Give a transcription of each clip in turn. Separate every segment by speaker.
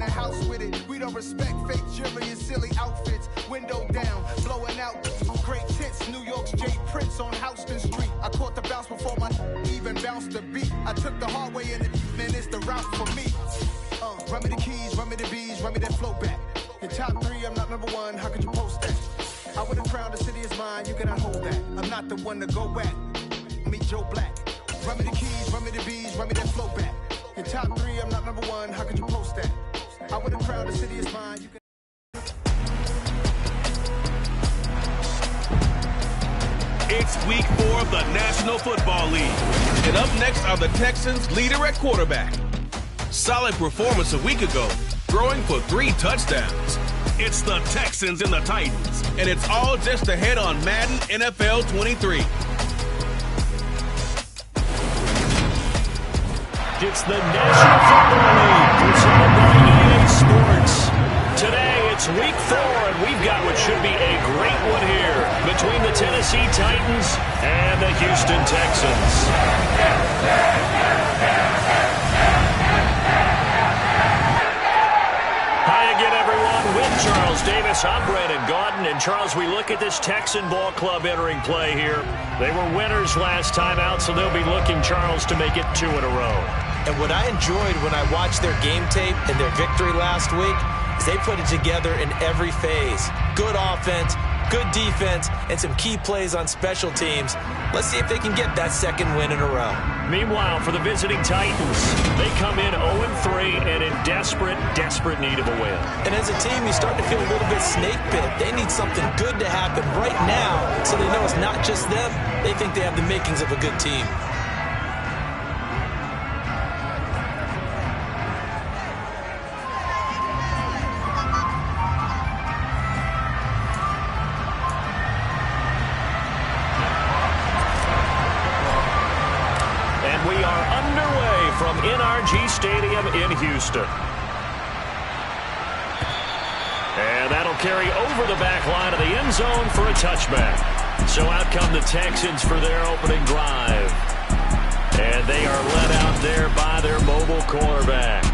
Speaker 1: the house with it. We don't respect fake jewelry and silly outfits. Window down, blowing out great tits. New York's Jay Prince on Houston Street. I caught the bounce before my even bounced the beat. I took the hard way in it, man, it's the route for me. Run me the keys, run me the bees, run me that flow back. In top 3, I'm not number 1, how could you post that? I would have crowned the city is mine, you cannot hold that. I'm not the one to go back. Meet Joe Black. Run me the keys, run me the bees, run me that flow back. In top 3, I'm not number 1, how could you post that? I would have crowned the city is mine, you can...
Speaker 2: It's week 4 of the National Football League. And up next are the Texans' leader at quarterback. Solid performance a week ago, throwing for 3 touchdowns. It's the Texans and the Titans, and it's all just ahead on Madden NFL 23.
Speaker 3: It's the National Football League presented by EA Sports. Today it's week 4, and we've got what should be a great one here between the Tennessee Titans and the Houston Texans. Hi again, everyone. With Charles Davis, I'm Brandon Gaudin. And Charles, we look at this Texan ball club entering play here. They were winners last time out, so they'll be looking, Charles, to make it 2 in a row.
Speaker 4: And what I enjoyed when I watched their game tape and their victory last week is they put it together in every phase. Good offense, good defense, and some key plays on special teams. Let's see if they can get that second win in a row.
Speaker 3: Meanwhile, for the visiting Titans, they come in 0-3 and in desperate need of a win.
Speaker 4: And as a team, you start to feel a little bit snake bit. They need something good to happen right now so they know it's not just them. They think they have the makings of a good team.
Speaker 3: From NRG Stadium in Houston. And that'll carry over the back line of the end zone for a touchback. So out come the Texans for their opening drive. And they are led out there by their mobile quarterback.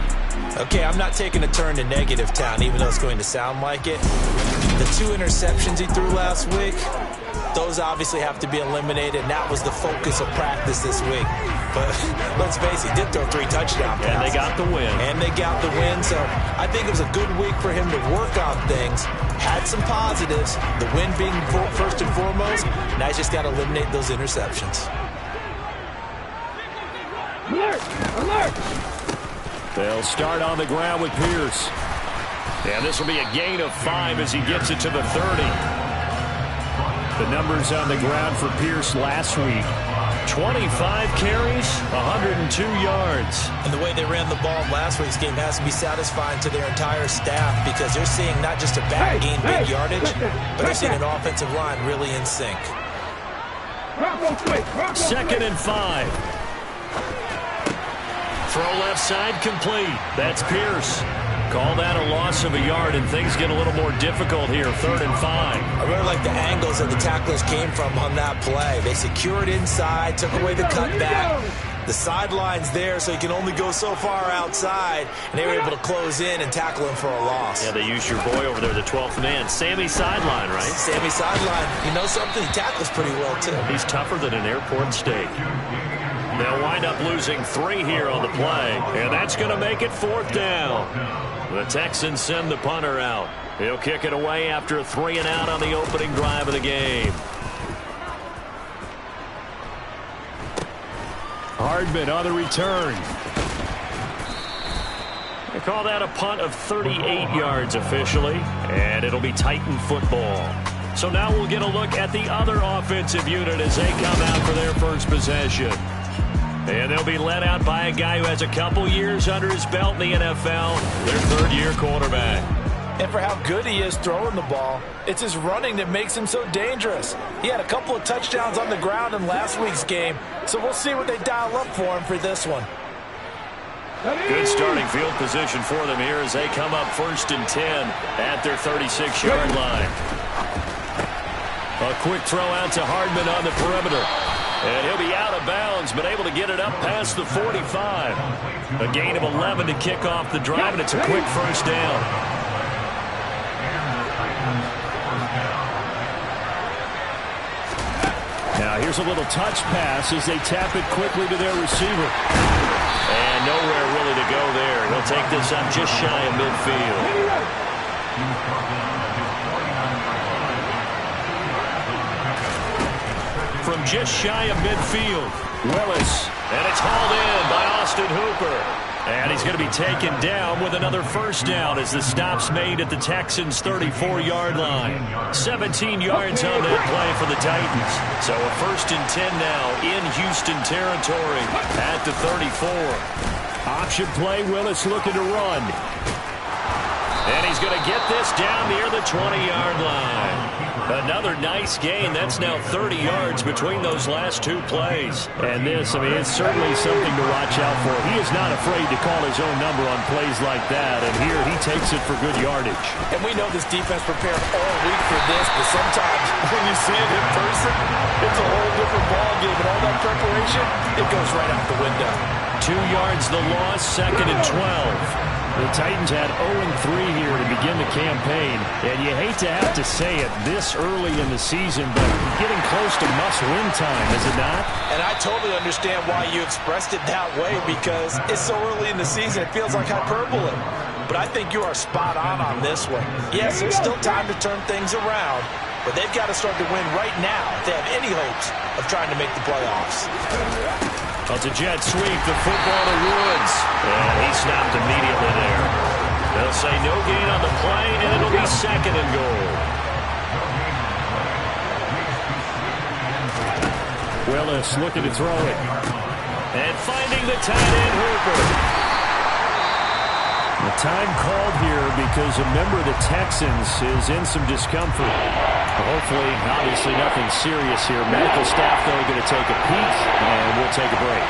Speaker 4: Okay, I'm not taking a turn to negative town, even though it's going to sound like it. The 2 interceptions he threw last week, those obviously have to be eliminated, and that was the focus of practice this week. But let's face it, he did throw 3 touchdown passes.
Speaker 3: And they got the win.
Speaker 4: So I think it was a good week for him to work on things. Had some positives, the win being first and foremost. Now he's just got to eliminate those interceptions.
Speaker 3: Alert! Alert! They'll start on the ground with Pierce. And this will be a gain of 5 as he gets it to the 30. The numbers on the ground for Pierce last week. 25 carries, 102 yards.
Speaker 4: And the way they ran the ball in last week's game has to be satisfying to their entire staff because they're seeing not just a back gain big yardage, but they're seeing an offensive line really in sync.
Speaker 3: 2nd and 5. Throw left side complete. That's Pierce. Call that a loss of a yard, and things get a little more difficult here. 3rd and 5.
Speaker 4: I really like the angles that the tacklers came from on that play. They secured inside, took away the cutback. The sideline's there, so you can only go so far outside, and they were able to close in and tackle him for a loss.
Speaker 3: Yeah, they used your boy over there, the 12th man. Sammy Sideline, right?
Speaker 4: Sammy Sideline. You know something? He tackles pretty well, too.
Speaker 3: He's tougher than an airport steak. They'll wind up losing 3 here on the play, and that's going to make it 4th down. The Texans send the punter out. He'll kick it away after a 3-and-out on the opening drive of the game. Hardman on the return. They call that a punt of 38 yards officially, and it'll be Titan football. So now we'll get a look at the other offensive unit as they come out for their first possession. And they'll be led out by a guy who has a couple years under his belt in the NFL, their 3rd-year quarterback.
Speaker 4: And for how good he is throwing the ball, it's his running that makes him so dangerous. He had a couple of touchdowns on the ground in last week's game, so we'll see what they dial up for him for this one.
Speaker 3: Good starting field position for them here as they come up 1st and 10 at their 36-yard line. A quick throw out to Hardman on the perimeter. And he'll be out of bounds, but able to get it up past the 45. A gain of 11 to kick off the drive, and it's a quick first down. Now here's a little touch pass as they tap it quickly to their receiver. And nowhere really to go there. He'll take this up just shy of midfield. From just shy of midfield, Willis. And it's hauled in by Austin Hooper. And he's going to be taken down with another first down as the stop's made at the Texans' 34-yard line. 17 yards on that play for the Titans. So a 1st and 10 now in Houston territory at the 34. Option play, Willis looking to run. And he's going to get this down near the 20-yard line. Another nice gain. That's now 30 yards between those last two plays. And this, I mean, it's certainly something to watch out for. He is not afraid to call his own number on plays like that. And here he takes it for good yardage.
Speaker 4: And we know this defense prepared all week for this, but sometimes when you see it in person, it's a whole different ballgame. And all that preparation, it goes right out the window.
Speaker 3: 2 yards the loss, 2nd and 12. The Titans had 0-3 here to begin the campaign, and you hate to have to say it this early in the season, but getting close to must-win time, is it not?
Speaker 4: And I totally understand why you expressed it that way, because it's so early in the season, it feels like hyperbole. But I think you are spot on this one. Yes, there's still time to turn things around, but they've got to start to win right now if they have any hopes of trying to make the playoffs.
Speaker 3: Well, it's a jet sweep, the football to Woods. And he stopped immediately there. They'll say no gain on the play, and it'll be 2nd and goal. Willis looking to throw it. And finding the tight end, Hooper. The time called here because a member of the Texans is in some discomfort. Hopefully, obviously nothing serious here. Medical staff, though, going to take a peek, and we'll take a break.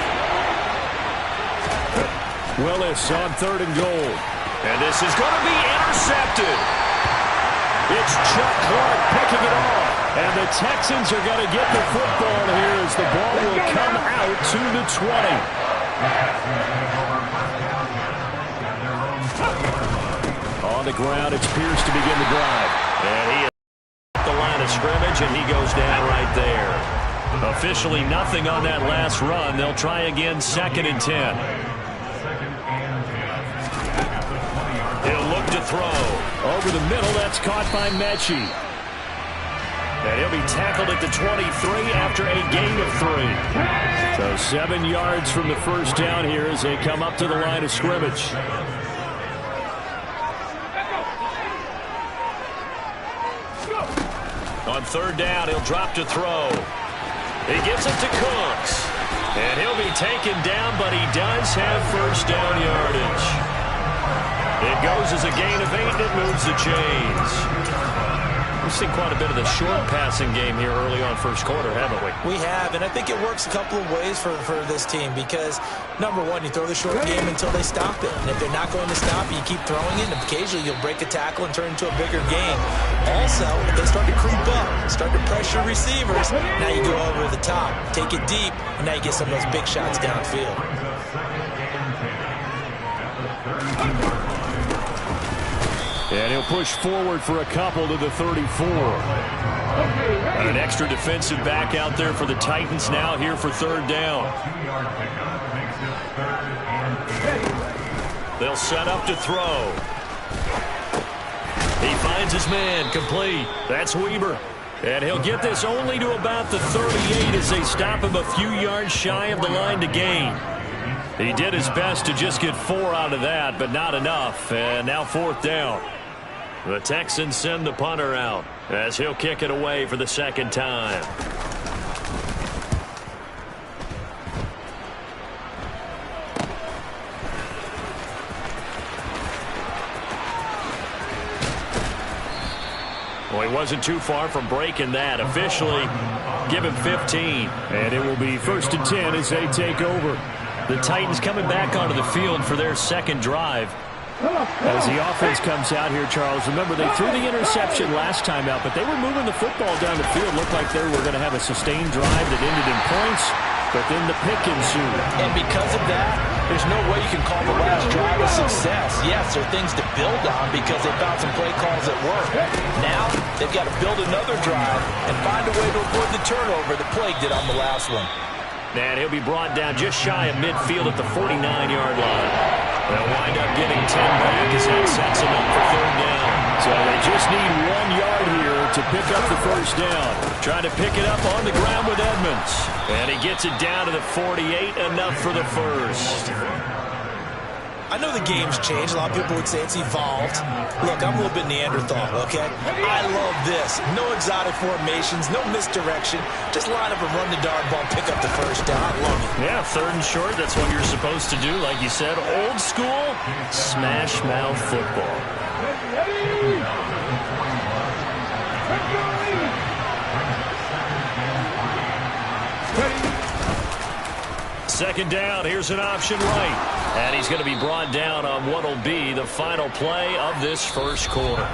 Speaker 3: Willis on 3rd and goal. And this is going to be intercepted. It's Chuck Clark picking it off. And the Texans are going to get the football here as the ball will come out to the 20. On the ground, it's Pierce to begin the drive. And he is at the line of scrimmage, and he goes down right there. Officially nothing on that last run. They'll try again, 2nd and 10. He'll look to throw. Over the middle, that's caught by Mechie. And he'll be tackled at the 23 after a gain of 3. So 7 yards from the first down here as they come up to the line of scrimmage. On 3rd down, he'll drop to throw. He gives it to Cooks. And he'll be taken down, but he does have first down yardage. It goes as a gain of 8, and it moves the chains. We've seen quite a bit of the short passing game here early on first quarter, haven't we?
Speaker 4: We have, and I think it works a couple of ways for this team because, number one, you throw the short game until they stop it. And if they're not going to stop it, you keep throwing it, and occasionally you'll break a tackle and turn into a bigger game. Also, if they start to creep up, start to pressure receivers, now you go over the top, take it deep, and now you get some of those big shots downfield.
Speaker 3: And he'll push forward for a couple to the 34. An extra defensive back out there for the Titans now here for 3rd down. They'll set up to throw. He finds his man, complete. That's Weber. And he'll get this only to about the 38 as they stop him a few yards shy of the line to gain. He did his best to just get 4 out of that, but not enough. And now 4th down. The Texans send the punter out as he'll kick it away for the 2nd time. Well, he wasn't too far from breaking that. Officially, give him 15. And it will be 1st and 10 as they take over. The Titans coming back onto the field for their 2nd drive. As the offense comes out here, Charles, remember they threw the interception last time out, but they were moving the football down the field. Looked like they were going to have a sustained drive that ended in points, but then the pick ensued.
Speaker 4: And because of that, there's no way you can call the last drive a success. Yes, there are things to build on because they found some play calls that work. Now, they've got to build another drive and find a way to avoid the turnover that plagued it on the last one.
Speaker 3: And he'll be brought down just shy of midfield at the 49-yard line. They'll wind up getting 10 back as that sets them up for third down. So they just need 1 yard here to pick up the first down. Trying to pick it up on the ground with Edmonds. And he gets it down to the 48, enough for the first.
Speaker 4: I know the game's changed. A lot of people would say it's evolved. Look, I'm a little bit Neanderthal, okay? I love this. No exotic formations, no misdirection. Just line up and run the dart ball, pick up the first down. I love it.
Speaker 3: Yeah, third and short, that's what you're supposed to do. Like you said, old school, smash mouth football. Second down, here's an option right. And he's going to be brought down on what will be the final play of this first quarter.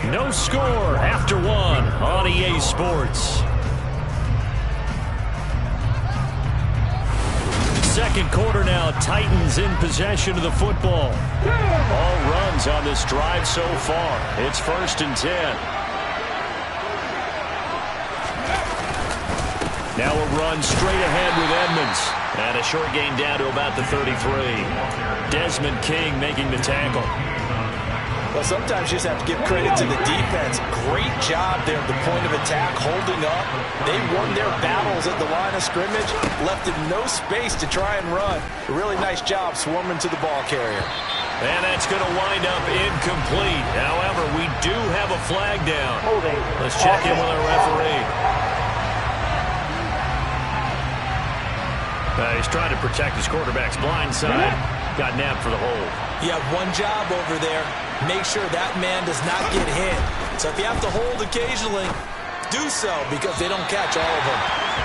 Speaker 3: No score after one on EA Sports. Second quarter now, Titans in possession of the football. All runs on this drive so far. It's 1st and 10. Now a run straight ahead with Edmonds. And a short gain down to about the 33. Desmond King making the tackle.
Speaker 4: Well, sometimes you just have to give credit to the defense. Great job there at the point of attack, holding up. They won their battles at the line of scrimmage, left them no space to try and run. A really nice job swarming to the ball carrier.
Speaker 3: And that's going to wind up incomplete. However, we do have a flag down. Let's check in with our referee. He's trying to protect his quarterback's blind side. Got nabbed for the hold.
Speaker 4: You have one job over there. Make sure that man does not get hit. So if you have to hold occasionally, do so because they don't catch all of them.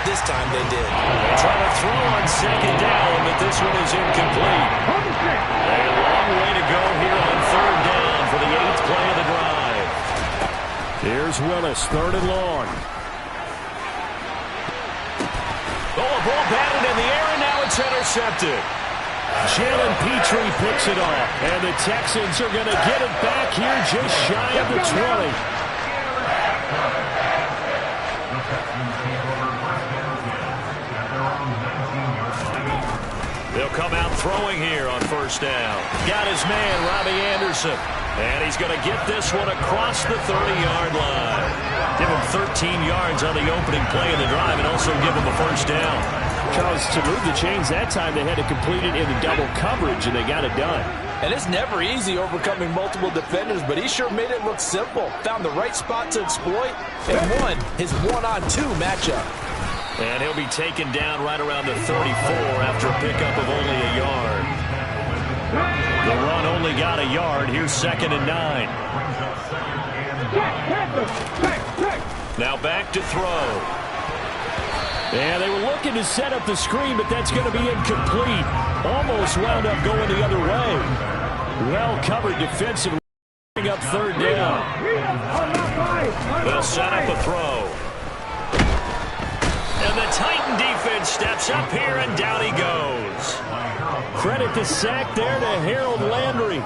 Speaker 4: This time they did.
Speaker 3: They try to throw on second down, but this one is incomplete. A long way to go here on third down for the 8th play of the drive. Here's Willis, 3rd and long. Oh, a ball batted in the air, and now it's intercepted. Jalen Petrie picks it off, and the Texans are going to get it back here just shy of the 20. They'll come out throwing here on first down. Got his man, Robbie Anderson. And he's going to get this one across the 30-yard line. Give him 13 yards on the opening play of the drive and also give him a first down. Charles, to move the chains that time, they had to complete it in the double coverage, and they got it done.
Speaker 4: And it's never easy overcoming multiple defenders, but he sure made it look simple. Found the right spot to exploit and won his one-on-two matchup.
Speaker 3: And he'll be taken down right around the 34 after a pickup of only a yard. The run only got a yard. Here's 2nd and 9. Now back to throw. And they were looking to set up the screen, but that's going to be incomplete. Almost wound up going the other way. Well covered defensively. Up third down. They'll set up a throw. And the Titan defense steps up here, and down he goes. Credit the sack there to Harold Landry.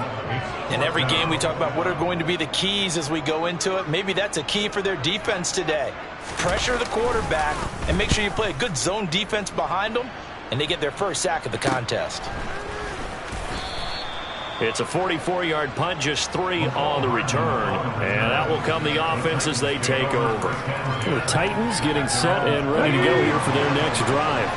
Speaker 4: In every game we talk about what are going to be the keys as we go into it. Maybe that's a key for their defense today. Pressure the quarterback and make sure you play a good zone defense behind them, and they get their first sack of the contest.
Speaker 3: It's a 44-yard punt, just 3 on the return. And that will come the offense as they take over. The Titans getting set and ready to go here for their next drive.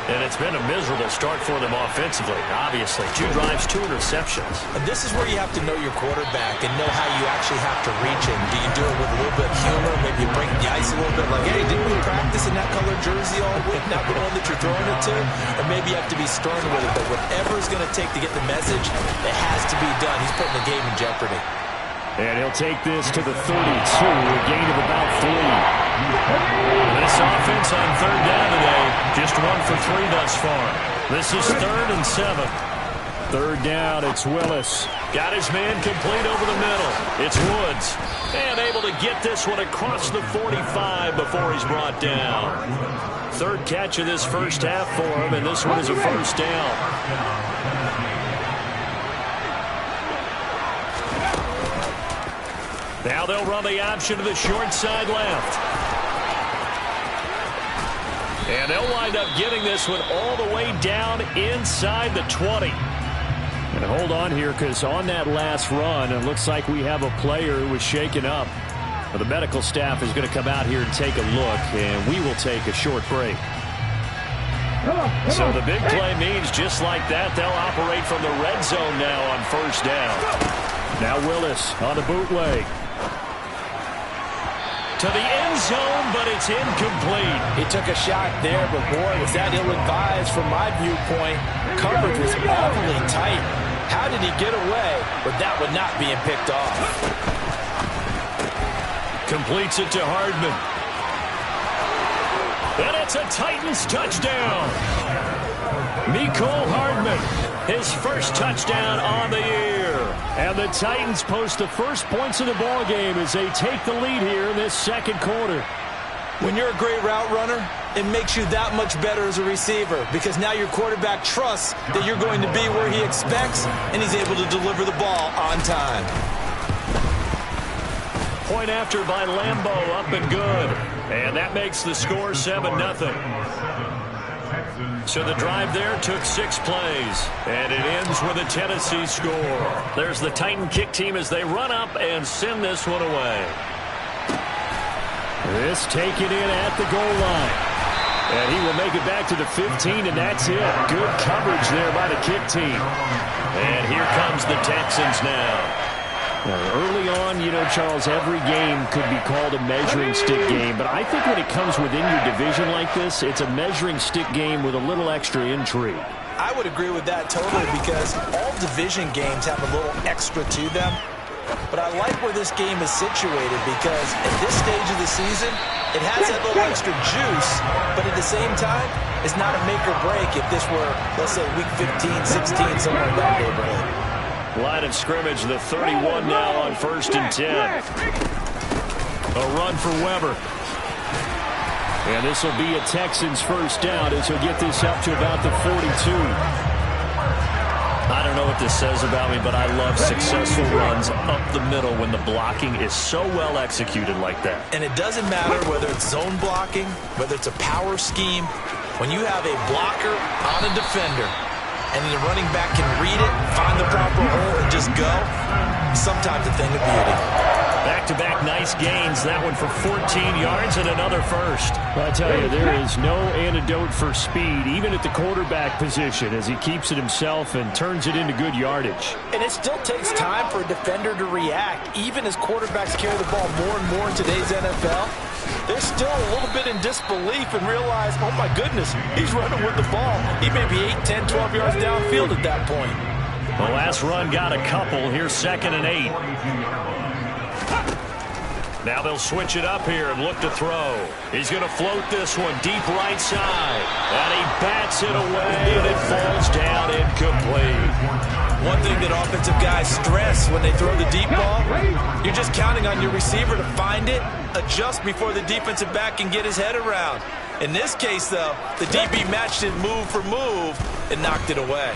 Speaker 3: And it's been a miserable start for them offensively, obviously. 2 drives, 2 interceptions.
Speaker 4: And this is where you have to know your quarterback and know how you actually have to reach him. Do you do it with a little bit of humor? Maybe you break the ice a little bit like, hey, didn't we practice in that colored jersey all week? Not the one that you're throwing it to? Or maybe you have to be stern with it. But whatever it's going to take to get the message, it has to be done. He's putting the game in jeopardy.
Speaker 3: And he'll take this to the 32, a gain of about 3. This offense on third down today, just 1 for 3 thus far. This is 3rd and 7. Third down, it's Willis. Got his man complete over the middle. It's Woods. And able to get this one across the 45 before he's brought down. Third catch of this first half for him, and this one is a first down. Now they'll run the option to the short side left. And they'll wind up getting this one all the way down inside the 20. And hold on here, because on that last run, it looks like we have a player who was shaken up. Well, the medical staff is going to come out here and take a look, and we will take a short break. So the big play means just like that, they'll operate from the red zone now on first down. Now Willis on the bootleg. To the end zone, but it's incomplete.
Speaker 4: He took a shot there, but boy, was that ill-advised from my viewpoint. Coverage was awfully tight. How did he get away with that one not being picked off?
Speaker 3: Completes it to Hardman. And it's a Titans touchdown. Mecole Hardman, his first touchdown on the year. And the Titans post the first points of the ball game as they take the lead here in this second quarter.
Speaker 4: When you're a great route runner, it makes you that much better as a receiver, because now your quarterback trusts that you're going to be where he expects, and he's able to deliver the ball on time.
Speaker 3: Point after by Lambo, up and good. And that makes the score 7-0. So the drive there took 6 plays, and it ends with a Tennessee score. There's the Titan kick team as they run up and send this one away. This taken in at the goal line. And he will make it back to the 15, and that's it. Good coverage there by the kick team. And here comes the Texans now. Early on, you know, Charles, every game could be called a measuring stick game. But I think when it comes within your division like this, it's a measuring stick game with a little extra intrigue.
Speaker 4: I would agree with that totally, because all division games have a little extra to them. But I like where this game is situated, because at this stage of the season, it has that little extra juice. But at the same time, it's not a make or break if this were, let's say, week 15, 16, somewhere in that neighborhood.
Speaker 3: Line of scrimmage, the 31 now on 1st and 10. A run for Weber. And this will be a Texans first down as he'll get this up to about the 42. I don't know what this says about me, but I love successful runs up the middle when the blocking is so well executed like that.
Speaker 4: And it doesn't matter whether it's zone blocking, whether it's a power scheme. When you have a blocker on a defender, and the running back can read it, find the proper hole, and just go, sometimes a thing of beauty.
Speaker 3: Back-to-back nice gains. That one for 14 yards and another first. Well, I tell you, there is no antidote for speed, even at the quarterback position, as he keeps it himself and turns it into good yardage.
Speaker 4: And it still takes time for a defender to react, even as quarterbacks carry the ball more and more in today's NFL. They're still a little bit in disbelief and realize, oh my goodness, he's running with the ball. He may be 8, 10, 12 yards downfield at that point.
Speaker 3: The last run got a couple. Here's 2nd and 8. Now they'll switch it up here and look to throw. He's going to float this one deep right side. And he bats it away, and it falls down incomplete.
Speaker 4: One thing that offensive guys stress when they throw the deep ball, you're just counting on your receiver to find it, adjust before the defensive back can get his head around. In this case, though, the DB matched it move for move and knocked it away.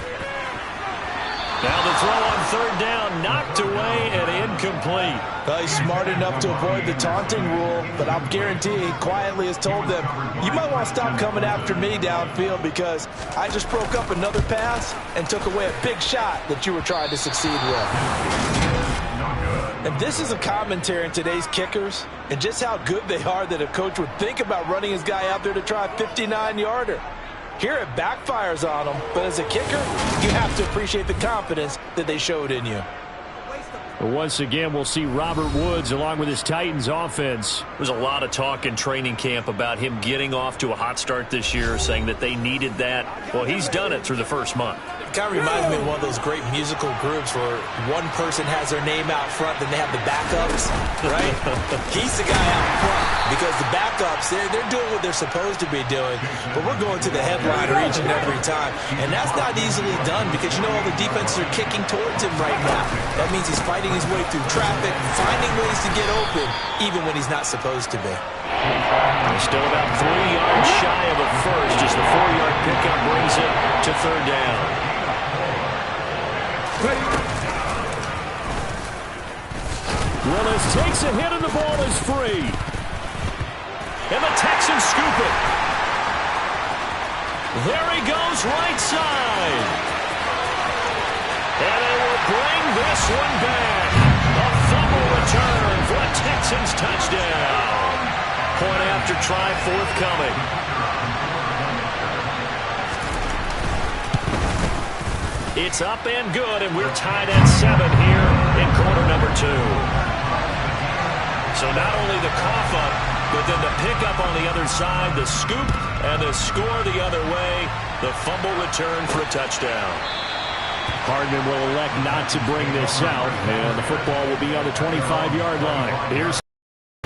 Speaker 3: Now the throw on 3rd down, knocked away and incomplete.
Speaker 4: Well, he's smart enough to avoid the taunting rule, but I'll guarantee he quietly has told them, you might want to stop coming after me downfield, because I just broke up another pass and took away a big shot that you were trying to succeed with. And this is a commentary in today's kickers and just how good they are that a coach would think about running his guy out there to try a 59-yarder. Here it backfires on them, but as a kicker, you have to appreciate the confidence that they showed in you.
Speaker 3: Once again, we'll see Robert Woods along with his Titans offense. There's a lot of talk in training camp about him getting off to a hot start this year, saying that they needed that. Well, he's done it through the first month.
Speaker 4: Kind of reminds me of one of those great musical groups where one person has their name out front, then they have the backups, right? He's the guy out front because the backups, they're doing what they're supposed to be doing, but we're going to the headliner each and every time. And that's not easily done because, you know, all the defenses are kicking towards him right now. That means he's fighting his way through traffic, finding ways to get open, even when he's not supposed to be.
Speaker 3: They're still about 3 yards shy of a first as the 4-yard pickup brings it to third down. Willis takes a hit and the ball is free. And the Texans scoop it. There he goes, right side. And they will bring this one back. A fumble return for a Texans touchdown. Point after try forthcoming. It's up and good, and we're tied at 7 here in quarter number 2. So not only the cough up, but then the pickup on the other side, the scoop, and the score the other way, the fumble return for a touchdown. Hardman will elect not to bring this out, and the football will be on the 25-yard line. Here's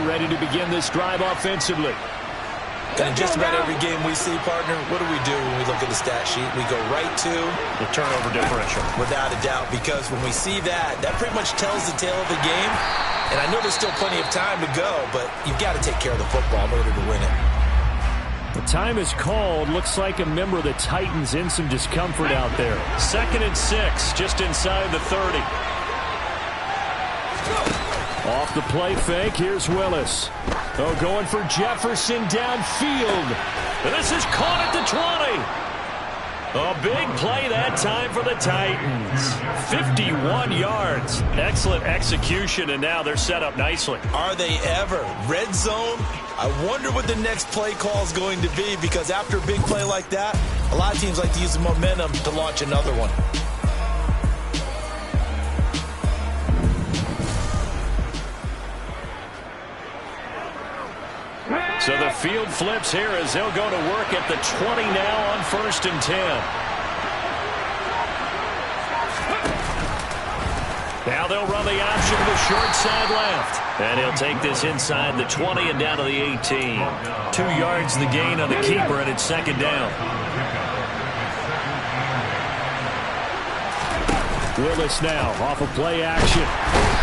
Speaker 3: ready to begin this drive offensively.
Speaker 4: And in just about every game we see, partner, what do we do when we look at the stat sheet? We go right to
Speaker 3: the turnover differential.
Speaker 4: Without a doubt, because when we see that, that pretty much tells the tale of the game. And I know there's still plenty of time to go, but you've got to take care of the football in order to win it.
Speaker 3: The time is called. Looks like a member of the Titans in some discomfort out there. 2nd and 6, just inside the 30. Off the play fake, here's Willis. Oh, going for Jefferson downfield. This is caught at the 20. A big play that time for the Titans. 51 yards. Excellent execution, and now they're set up nicely.
Speaker 4: Are they ever? Red zone? I wonder what the next play call is going to be, because after a big play like that, a lot of teams like to use the momentum to launch another one.
Speaker 3: So the field flips here as they'll go to work at the 20 now on 1st and 10. Now they'll run the option to the short side left. And he'll take this inside the 20 and down to the 18. 2 yards the gain on the keeper, and it's 2nd down. Willis now off of play action.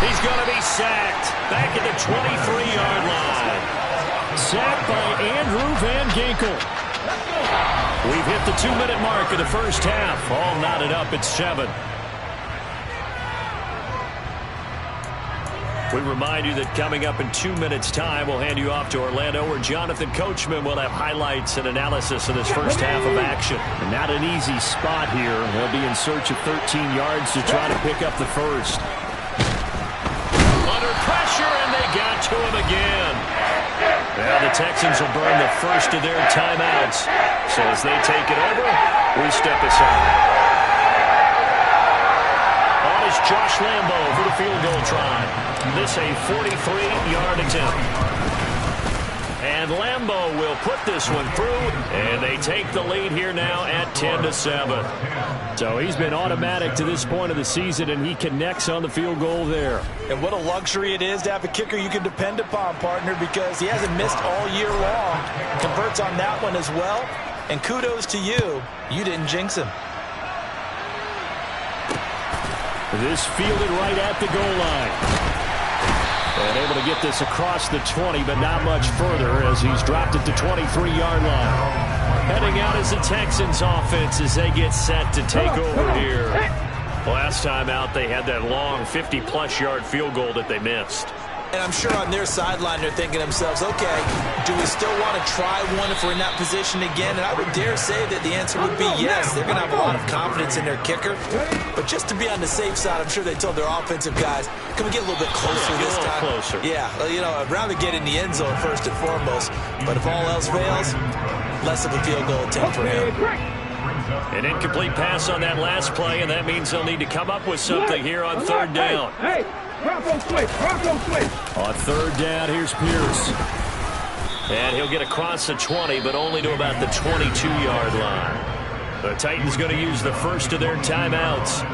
Speaker 3: He's going to be sacked back at the 23-yard line. Sacked by Andrew Van Ginkel. We've hit the 2-minute mark of the first half. All knotted up at 7. We remind you that coming up in 2 minutes' time, we'll hand you off to Orlando, where Jonathan Coachman will have highlights and analysis of this first half of action. And not an easy spot here. They'll be in search of 13 yards to try to pick up the first. Under pressure, and they got to him again. Now the Texans will burn the first of their timeouts. So as they take it over, we step aside. On is Josh Lambo for the field goal try. This a 43-yard attempt. And Lambo will put this one through, and they take the lead here now at 10-7. So he's been automatic to this point of the season, and he connects on the field goal there.
Speaker 4: And what a luxury it is to have a kicker you can depend upon, partner, because he hasn't missed all year long. Converts on that one as well, and kudos to you. You didn't jinx him.
Speaker 3: This fielded right at the goal line. And able to get this across the 20, but not much further as he's dropped it to 23-yard line. Heading out is the Texans offense as they get set to take over here. Last time out, they had that long 50-plus yard field goal that they missed.
Speaker 4: And I'm sure on their sideline they're thinking to themselves, okay, do we still want to try one if we're in that position again? And I would dare say that the answer would be yes. They're going to have a lot of confidence in their kicker. But just to be on the safe side, I'm sure they told their offensive guys, can we get a little bit closer this time?
Speaker 3: Closer.
Speaker 4: Yeah, you know, I'd rather get in the end zone first and foremost. But if all else fails, less of a field goal attempt for him.
Speaker 3: An incomplete pass on that last play, and that means they'll need to come up with something here on third down. On third down, here's Pierce. And he'll get across the 20, but only to about the 22-yard line. The Titans going to use the first of their timeouts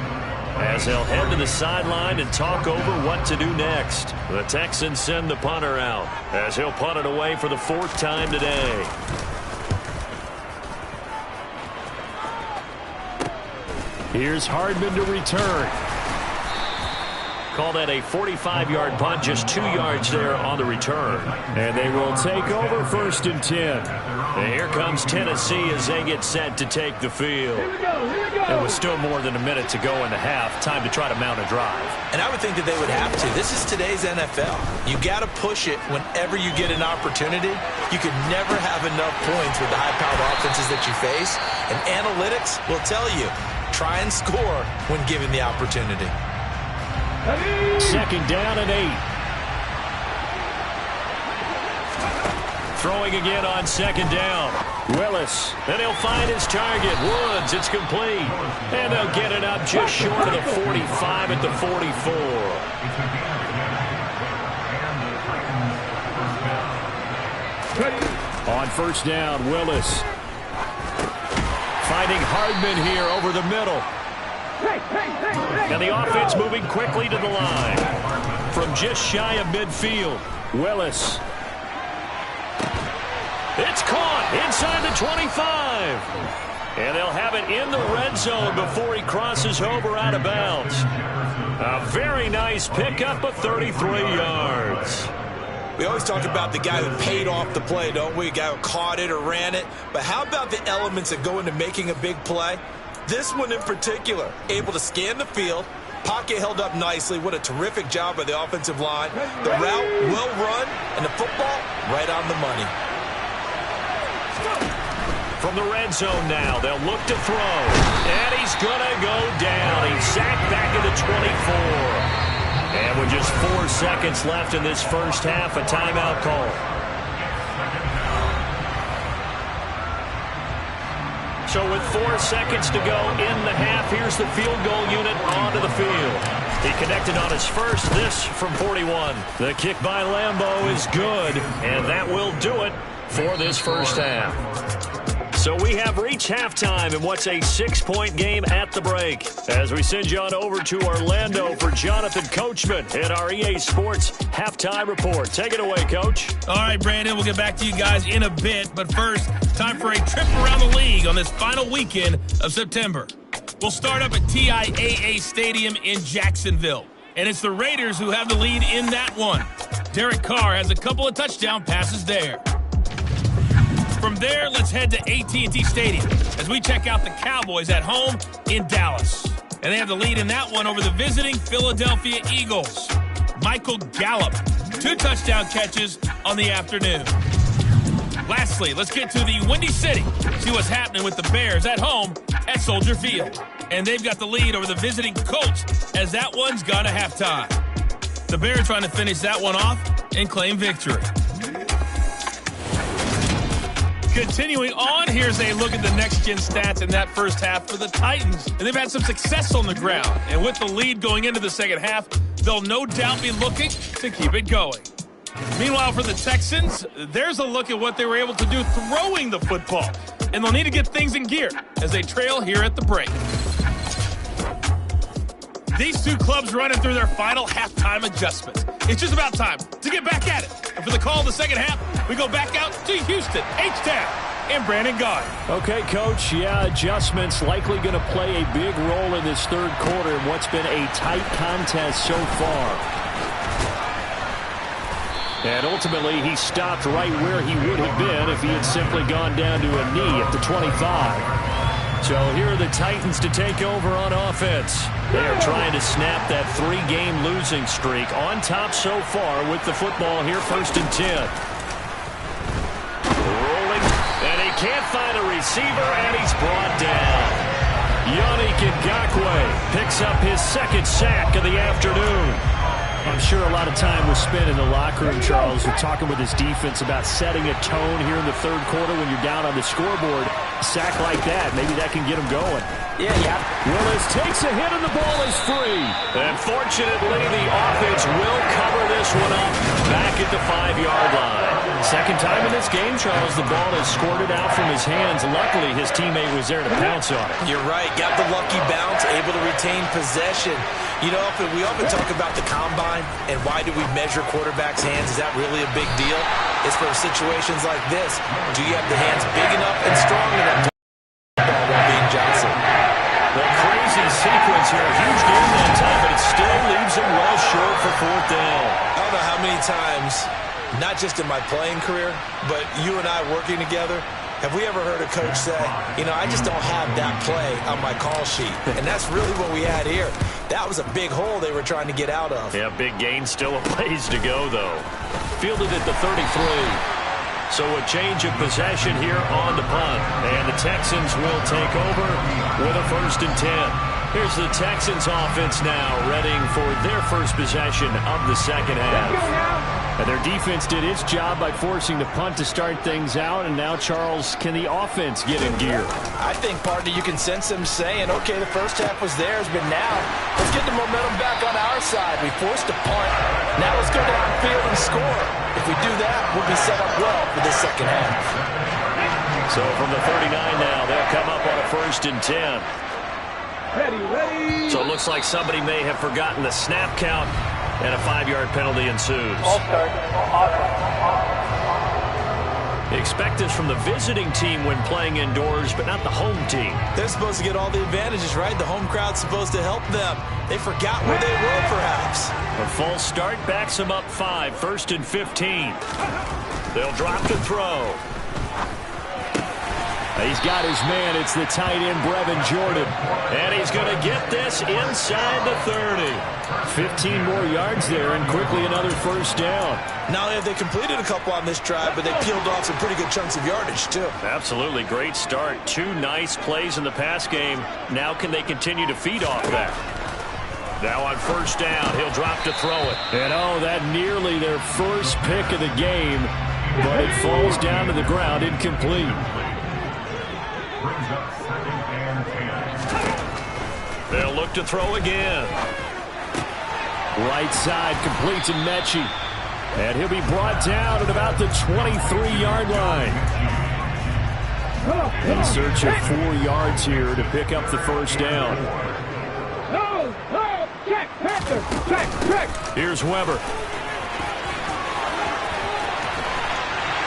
Speaker 3: as they'll head to the sideline and talk over what to do next. The Texans send the punter out as he'll punt it away for the 4th time today. Here's Hardman to return. Call that a 45-yard punt, just 2 yards there on the return. And they will take over 1st and 10. And here comes Tennessee as they get set to take the field. There was still more than a minute to go in the half. Time to try to mount a drive.
Speaker 4: And I would think that they would have to. This is today's NFL. You got to push it whenever you get an opportunity. You could never have enough points with the high-powered offenses that you face. And analytics will tell you, try and score when given the opportunity.
Speaker 3: 2nd down and 8. Throwing again on 2nd down. Willis. Then he'll find his target. Woods. It's complete. And they'll get it up just short of the 45 at the 44. On 1st down, Willis. Finding Hardman here over the middle. And the offense moving quickly to the line. From just shy of midfield, Willis. It's caught inside the 25. And they'll have it in the red zone before he crosses over out of bounds. A very nice pickup of 33 yards.
Speaker 4: We always talk about the guy who paid off the play, don't we? A guy who caught it or ran it. But how about the elements that go into making a big play? This one in particular, able to scan the field, pocket held up nicely. What a terrific job by the offensive line. The route well run, and the football right on the money.
Speaker 3: From the red zone now, they'll look to throw. And he's going to go down. He's sacked back at the 24. And with just 4 seconds left in this first half, a timeout call. So with 4 seconds to go in the half, here's the field goal unit onto the field. He connected on his first, this from 41. The kick by Lambeau is good, and that will do it for this first half. So we have reached halftime in what's a 6-point game at the break. As we send you on over to Orlando for Jonathan Coachman in our EA Sports Halftime Report. Take it away, Coach.
Speaker 5: All right, Brandon, we'll get back to you guys in a bit. But first, time for a trip around the league on this final weekend of September. We'll start up at TIAA Stadium in Jacksonville. And it's the Raiders who have the lead in that one. Derek Carr has a couple of touchdown passes there. From there, let's head to AT&T Stadium as we check out the Cowboys at home in Dallas. And they have the lead in that one over the visiting Philadelphia Eagles. Michael Gallup, 2 touchdown catches on the afternoon. Lastly, let's get to the Windy City, see what's happening with the Bears at home at Soldier Field. And they've got the lead over the visiting Colts as that one's gone to halftime. The Bears trying to finish that one off and claim victory. Continuing on, here's a look at the next-gen stats in that first half for the Titans. And they've had some success on the ground. And with the lead going into the second half, they'll no doubt be looking to keep it going. Meanwhile, for the Texans, there's a look at what they were able to do throwing the football. And they'll need to get things in gear as they trail here at the break. These two clubs running through their final halftime adjustments. It's just about time to get back at it. And for the call of the second half, we go back out to Houston, H-Town, and Brandon Gaudin.
Speaker 3: Okay, Coach, adjustments likely going to play a big role in this third quarter in what's been a tight contest so far. And ultimately, he stopped right where he would have been if he had simply gone down to a knee at the 25. So here are the Titans to take over on offense. They are trying to snap that 3-game losing streak. On top so far with the football here, 1st and 10. Rolling, and he can't find a receiver, and he's brought down. Yannick Ngakoue picks up his 2nd sack of the afternoon. I'm sure a lot of time was spent in the locker room, Charles, with talking with his defense about setting a tone here in the third quarter when you're down on the scoreboard. A sack like that, maybe that can get him going.
Speaker 4: Yeah.
Speaker 3: Willis takes a hit and the ball is free.
Speaker 6: And fortunately, the offense will cover this one up back at the 5-yard line.
Speaker 3: Second time in this game, Charles, the ball is squirted out from his hands. Luckily, his teammate was there to pounce on it.
Speaker 4: You're right. Got the lucky bounce, able to retain possession. You know, we often talk about the combine and why do we measure quarterbacks' hands. Is that really a big deal? It's for situations like this. Do you have the hands big enough and strong enough to ball while being jostled?
Speaker 3: The crazy sequence here. A huge game that time, but it still leaves him well short for fourth down.
Speaker 4: I don't know how many times, not just in my playing career, but you and I working together, have we ever heard a coach say, you know, I just don't have that play on my call sheet. And that's really what we had here. That was a big hole they were trying to get out of.
Speaker 3: Yeah, big gain, still a ways to go, though. Fielded at the 33. So a change of possession here on the punt. And the Texans will take over with a 1st and 10. Here's the Texans offense now, readying for their first possession of the second half. And their defense did its job by forcing the punt to start things out. And now, Charles, can the offense get in gear?
Speaker 4: I think, partner, you can sense them saying, okay, the first half was theirs, but now let's get the momentum back on our side. We forced a punt. Now let's go downfield and score. If we do that, we'll be set up well for the second half.
Speaker 3: So from the 39 now, they'll come up on a 1st and 10.
Speaker 1: Ready.
Speaker 3: So it looks like somebody may have forgotten the snap count, and a 5-yard penalty ensues. Expect this from the visiting team when playing indoors, but not the home team.
Speaker 4: They're supposed to get all the advantages, right? The home crowd's supposed to help them. They forgot where they were, perhaps.
Speaker 3: A false start backs them up 5, 1st and 15. They'll drop to throw. He's got his man. It's the tight end, Brevin Jordan. And he's going to get this inside the 30. 15 more yards there, and quickly another 1st down.
Speaker 4: Not only have they completed a couple on this drive, but they peeled off some pretty good chunks of yardage, too.
Speaker 3: Absolutely. Great start. 2 nice plays in the pass game. Now can they continue to feed off that? Now on 1st down, he'll drop to throw it. And oh, that nearly their first pick of the game, but it falls down to the ground incomplete. They'll look to throw again. Right side, complete to Mechie. And he'll be brought down at about the 23-yard line. In search of 4 yards here to pick up the 1st down. Here's Weber.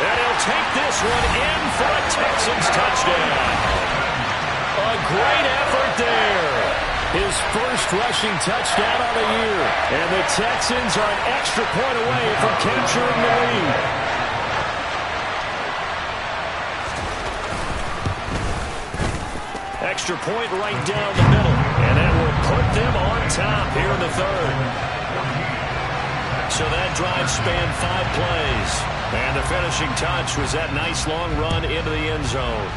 Speaker 3: And he'll take this one in for a Texans touchdown. A great effort there. His first rushing touchdown of the year. And the Texans are an extra point away from capturing the lead. Extra point right down the middle. And that will put them on top here in the 3rd. So that drive spanned 5 plays. And the finishing touch was that nice long run into the end zone.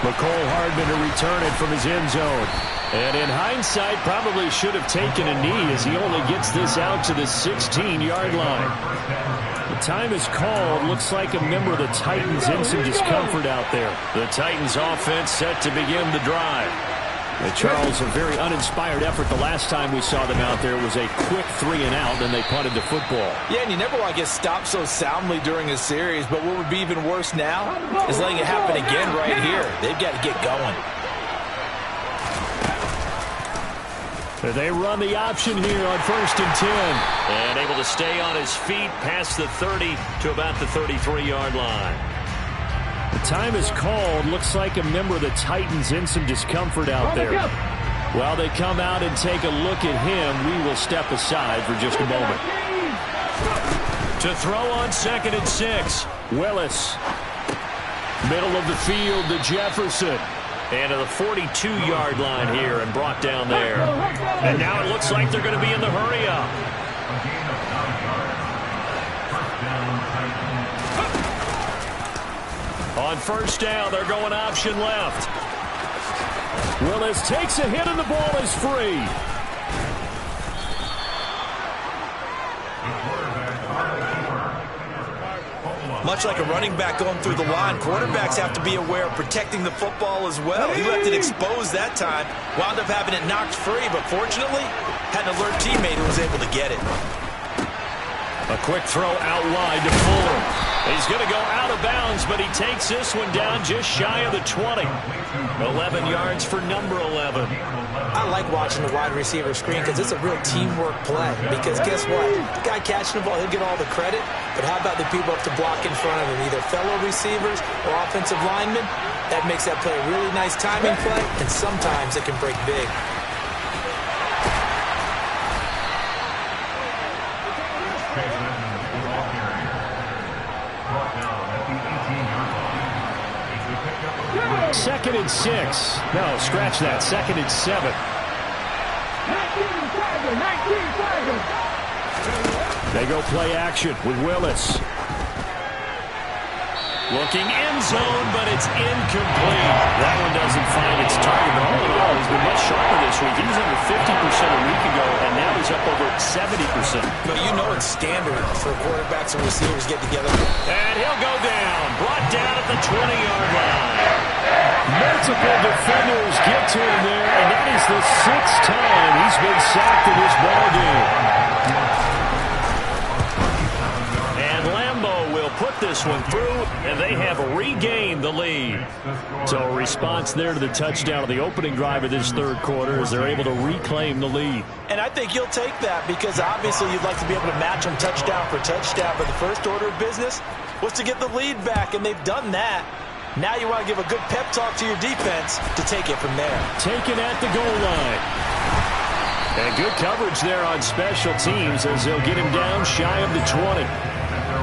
Speaker 3: McCole Hardman to return it from his end zone. And in hindsight, probably should have taken a knee as he only gets this out to the 16-yard line. The time is called. Looks like a member of the Titans in some discomfort out there. The Titans offense set to begin the drive. Charles, a very uninspired effort the last time we saw them out there. It was a quick 3-and-out, and they punted the football.
Speaker 4: Yeah, and you never want to get stopped so soundly during a series, but what would be even worse now is letting it happen again right here. They've got to get going.
Speaker 3: They run the option here on 1st and 10. And able to stay on his feet past the 30 to about the 33-yard line. The time is called. Looks like a member of the Titans in some discomfort out there. While they come out and take a look at him, we will step aside for just a moment. To throw on 2nd and 6. Willis. Middle of the field to Jefferson. And to the 42-yard line here and brought down there. And now it looks like they're going to be in the hurry-up. On 1st down, they're going option left. Willis takes a hit and the ball is free.
Speaker 4: Much like a running back going through the line, quarterbacks have to be aware of protecting the football as well. He left it exposed that time, wound up having it knocked free, but fortunately, had an alert teammate who was able to get it.
Speaker 3: A quick throw out wide to Fuller. He's going to go out of bounds, but he takes this one down just shy of the 20. 11 yards for number 11.
Speaker 4: I like watching the wide receiver screen because it's a real teamwork play. Because guess what? The guy catching the ball, he'll get all the credit. But how about the people up to block in front of him, either fellow receivers or offensive linemen? That makes that play a really nice timing play, and sometimes it can break big.
Speaker 3: Second and 6. No, scratch that. Second and 7. They go play action with Willis. Looking end zone, but it's incomplete. That one doesn't find its target. But all in all, he's been much sharper this week. He was under 50% a week ago, and now he's up over 70%.
Speaker 4: But you know it's standard for quarterbacks and receivers get together.
Speaker 3: And he'll go down. Brought down at the 20-yard line. Multiple defenders get to him there, and that is the 6th time he's been sacked in this ballgame. And Lambeau will put this one through, and they have regained the lead. So a response there to the touchdown of the opening drive of this third quarter as they're able to reclaim the lead.
Speaker 4: And I think you'll take that because obviously you'd like to be able to match them touchdown for touchdown, but the first order of business was to get the lead back, and they've done that. Now you want to give a good pep talk to your defense to take it from there.
Speaker 3: Taken at the goal line. And good coverage there on special teams as they'll get him down shy of the 20.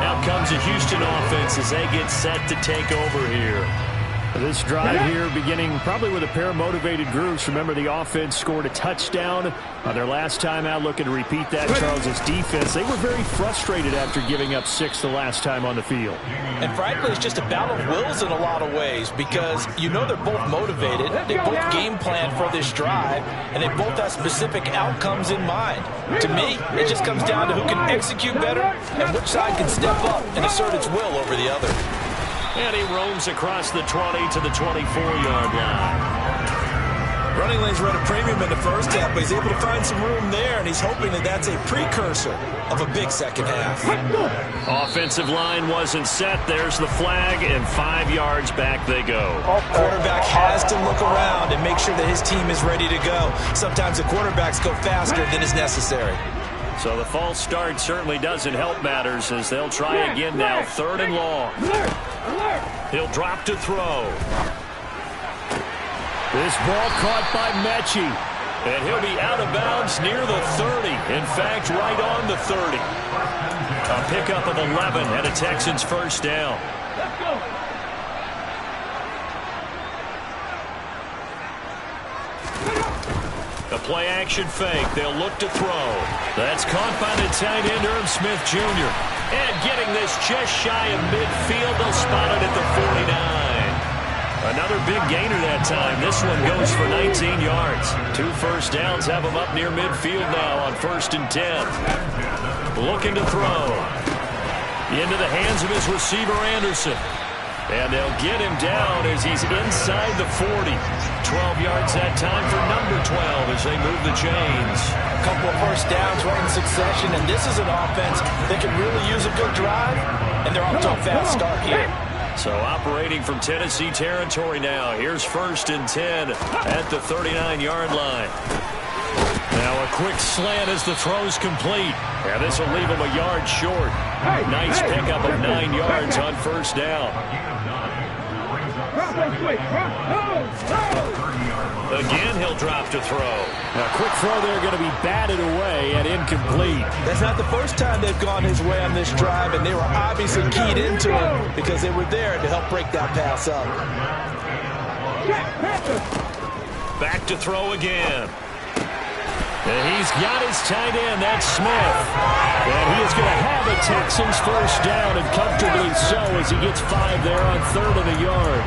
Speaker 3: Out comes the Houston offense as they get set to take over here. This drive here beginning probably with a pair of motivated groups. Remember, the offense scored a touchdown on their last time out. Looking to repeat that, Charles' defense. They were very frustrated after giving up 6 the last time on the field.
Speaker 4: And frankly, it's just a battle of wills in a lot of ways because you know they're both motivated. They both game plan for this drive, and they both have specific outcomes in mind. To me, it just comes down to who can execute better and which side can step up and assert its will over the other.
Speaker 3: And he roams across the 20 to the 24-yard line.
Speaker 4: Running lanes were at a premium in the first half, but he's able to find some room there, and he's hoping that that's a precursor of a big second half.
Speaker 3: Offensive line wasn't set. There's the flag, and 5 yards back they go.
Speaker 4: Quarterback has to look around and make sure that his team is ready to go. Sometimes the quarterbacks go faster than is necessary.
Speaker 3: So the false start certainly doesn't help matters as they'll try again now. 3rd and long. He'll drop to throw. This ball caught by Mechie. And he'll be out of bounds near the 30. In fact, right on the 30. A pickup of 11 and a Texans first down.
Speaker 7: Let's go.
Speaker 3: A play-action fake. They'll look to throw. That's caught by the tight end, Irv Smith Jr. And getting this just shy of midfield. They'll spot it at the 49. Another big gainer that time. This one goes for 19 yards. 2 first downs have him up near midfield now on 1st and 10. Looking to throw. Into the hands of his receiver, Anderson. And they'll get him down as he's inside the 40. 12 yards that time for number 12 as they move the chains.
Speaker 4: A couple of first downs right in succession, and this is an offense that can really use a good drive, and they're off to a fast start here.
Speaker 3: So operating from Tennessee territory now. Here's 1st and 10 at the 39-yard line. Now a quick slant as the throw's complete. And this will leave him a yard short. Nice pickup of 9 yards on 1st down. Again, he'll drop to throw. A quick throw there going to be batted away and incomplete.
Speaker 4: That's not the first time they've gone his way on this drive, and they were obviously keyed into him because they were there to help break that pass up.
Speaker 3: Back to throw again. And he's got his tight end, that's Smith. And he is going to have a Texans first down, and comfortably so as he gets 5 there on 3rd and a yard.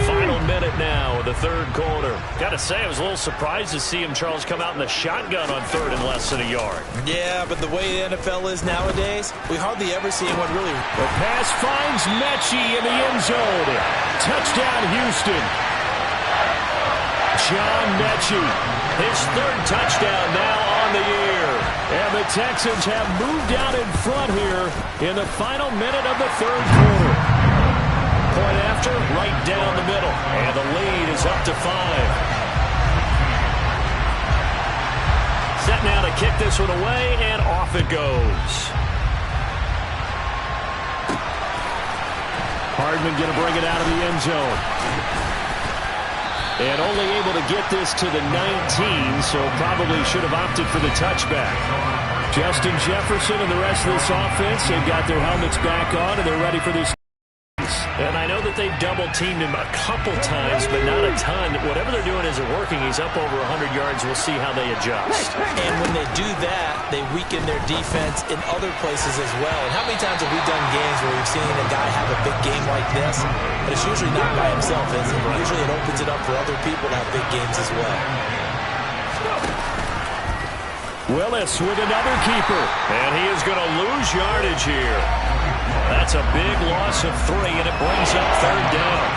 Speaker 3: Final minute now of the third quarter. Got to say, I was a little surprised to see him, Charles, come out in the shotgun on third and less than a yard.
Speaker 4: Yeah, but the way the NFL is nowadays, we hardly ever see anyone really.
Speaker 3: The pass finds Mechie in the end zone. Touchdown, Houston. John Mechie, his third touchdown now on the year. And the Texans have moved out in front here in the final minute of the third quarter. Point after, right down the middle. And the lead is up to 5. Set now to kick this one away, and off it goes. Hardman going to bring it out of the end zone. And only able to get this to the 19, so probably should have opted for the touchback. Justin Jefferson and the rest of this offense, they've got their helmets back on, and they're ready for this. And I know that they've double-teamed him a couple times, but not a ton. Whatever they're doing isn't working. He's up over 100 yards. We'll see how they adjust.
Speaker 4: And when they do that, they weaken their defense in other places as well. And how many times have we done games where we've seen a guy have a big game like this? But it's usually not by himself, is it? Usually it opens it up for other people to have big games as well.
Speaker 3: Willis with another keeper. And he is going to lose yardage here. That's a big loss of 3, and it brings up third down.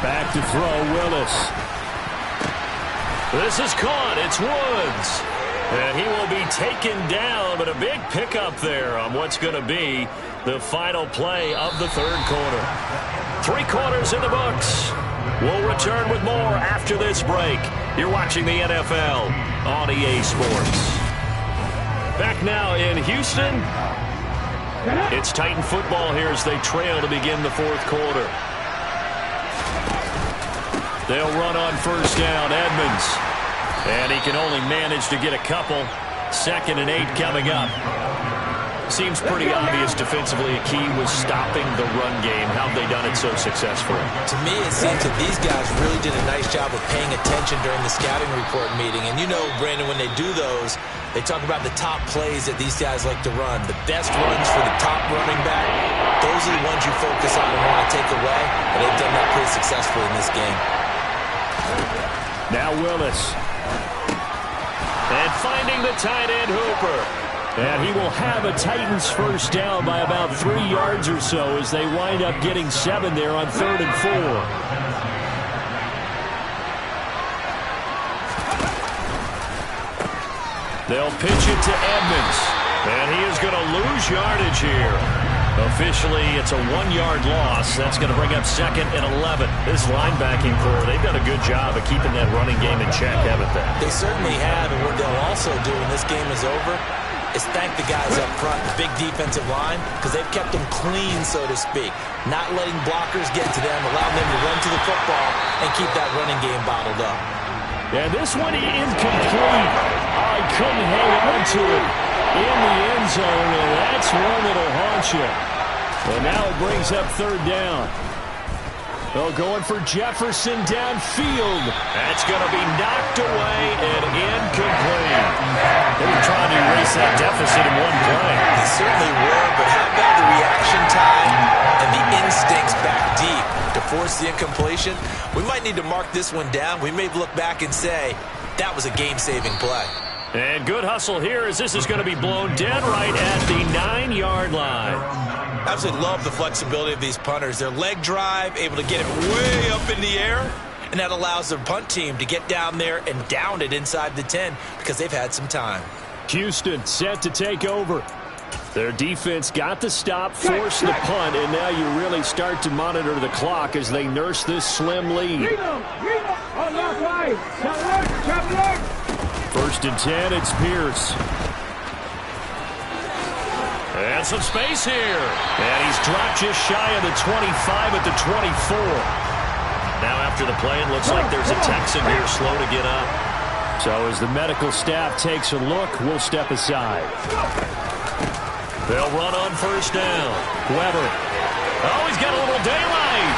Speaker 3: Back to throw, Willis. This is caught. It's Woods. And he will be taken down, but a big pickup there on what's going to be the final play of the third quarter. 3 quarters in the books. We'll return with more after this break. You're watching the NFL on EA Sports. Back now in Houston. It's Titan football here as they trail to begin the fourth quarter. They'll run on first down, Edmonds. And he can only manage to get a couple. 2nd and 8 coming up. Seems pretty obvious defensively a key was stopping the run game. How have they done it so successfully?
Speaker 4: To me, it seems that these guys really did a nice job of paying attention during the scouting report meeting. And you know, Brandon, when they do those, they talk about the top plays that these guys like to run. The best runs for the top running back, those are the ones you focus on and want to take away. And they've done that pretty successfully in this game.
Speaker 3: Now Willis. And finding the tight end Hooper. And he will have a Titans first down by about 3 yards or so as they wind up getting 7 there on 3rd and 4. They'll pitch it to Edmonds. And he is going to lose yardage here. Officially, it's a 1-yard loss. That's going to bring up 2nd and 11. This linebacking core, they've done a good job of keeping that running game in check, haven't they?
Speaker 4: They certainly have. And what they'll also do when this game is over is thank the guys up front, the big defensive line, because they've kept them clean, so to speak. Not letting blockers get to them, allowing them to run to the football and keep that running game bottled up.
Speaker 3: Yeah, this one incomplete. I couldn't hang on to it in the end zone, and that's one that'll haunt you. And now it brings up 3rd down. Oh, going for Jefferson downfield. That's going to be knocked away and incomplete. They were trying to erase that deficit in one play.
Speaker 4: They certainly were, but how about the reaction time and the instincts back deep to force the incompletion? We might need to mark this one down. We may look back and say, that was a game-saving play.
Speaker 3: And good hustle here as this is going to be blown dead right at the 9-yard line.
Speaker 4: I absolutely love the flexibility of these punters. Their leg drive, able to get it way up in the air, and that allows their punt team to get down there and down it inside the 10 because they've had some time.
Speaker 3: Houston set to take over. Their defense got the stop, forced the punt, and now you really start to monitor the clock as they nurse this slim lead. 1st and 10, it's Pierce. And some space here. And he's dropped just shy of the 25 at the 24. Now after the play, it looks like there's a Texan here slow to get up. So as the medical staff takes a look, we'll step aside. They'll run on first down. Weber. Oh, he's got a little daylight.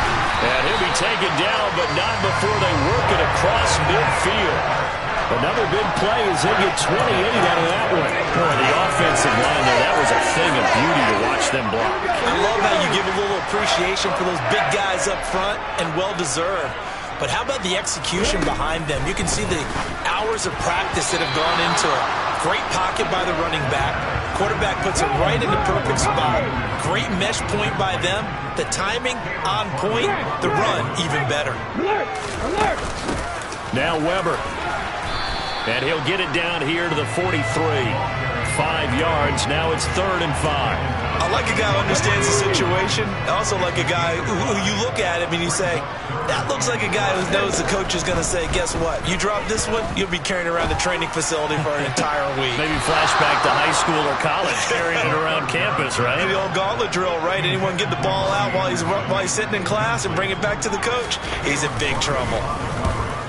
Speaker 3: And he'll be taken down, but not before they work it across midfield. Another big play as they get 28 out of that one. Boy, the offensive line there, that was a thing of beauty to watch them block.
Speaker 4: I love how you give a little appreciation for those big guys up front, and well-deserved. But how about the execution behind them? You can see the hours of practice that have gone into it. Great pocket by the running back. Quarterback puts it right in the perfect spot. Great mesh point by them. The timing on point. The run even better.
Speaker 3: Now Weber. And he'll get it down here to the 43. 5 yards. Now it's 3rd and 5.
Speaker 4: I like a guy who understands the situation. I also like a guy who you look at him and you say, that looks like a guy who knows the coach is going to say, guess what? You drop this one, you'll be carrying around the training facility for an entire week.
Speaker 3: Maybe flashback to high school or college, carrying it around campus, right?
Speaker 4: The old gauntlet drill, right? Anyone get the ball out while he's sitting in class and bring it back to the coach? He's in big trouble.